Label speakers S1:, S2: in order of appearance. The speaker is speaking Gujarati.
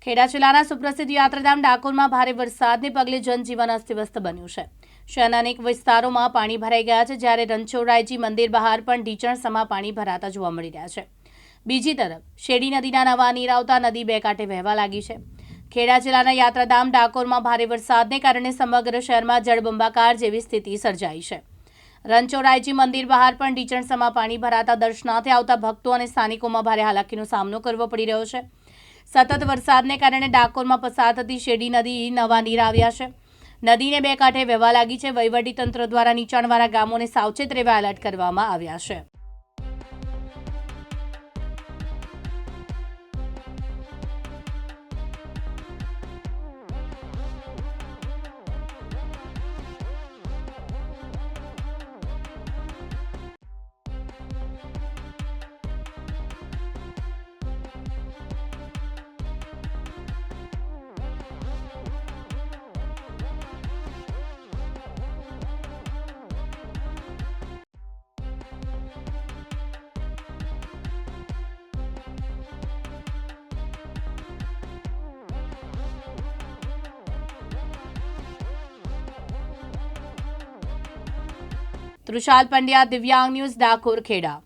S1: ખેડા જિલ્લાના સુપ્રસિદ્ધ યાત્રાધામ ડાકોરમાં ભારે વરસાદને પગલે જનજીવન અસ્તવ્યસ્ત બન્યું છે। શહેરના અનેક વિસ્તારોમાં પાણી ભરાઈ ગયા છે, જ્યારે રણછોડરાયજી મંદિર બહાર પણ ઢીચણસમા પાણી ભરાતા જોવા મળી રહ્યા છે। બીજી તરફ શેરડી નદીના નવા નીર આવતા નદી બે કાંઠે વહેવા લાગી છે। ખેડા જિલ્લાના યાત્રાધામ ડાકોરમાં ભારે વરસાદને કારણે સમગ્ર શહેરમાં જળબંબાકાર જેવી સ્થિતિ સર્જાઈ છે। રણછોડરાયજી મંદિર બહાર પણ ઢીચણસમા પાણી ભરાતા દર્શનાર્થે આવતા ભક્તો અને સ્થાનિકોમાં ભારે હાલાકીનો સામનો કરવો પડી રહ્યો છે। સતત વરસાદને કારણે ડાકોરમાં પસાર થતી શેરડી નદી નવા નીર આવ્યા છે। નદીને બે કાંઠે વહેવા લાગી છે। વહીવટીતંત્ર દ્વારા નીચાણવાળા ગામોને સાવચેત રહેવા એલર્ટ કરવામાં આવ્યા છે। તૃષાલ પંડ્યા, દિવ્યાંગ ન્યૂઝ, ડાકોર, ખેડા।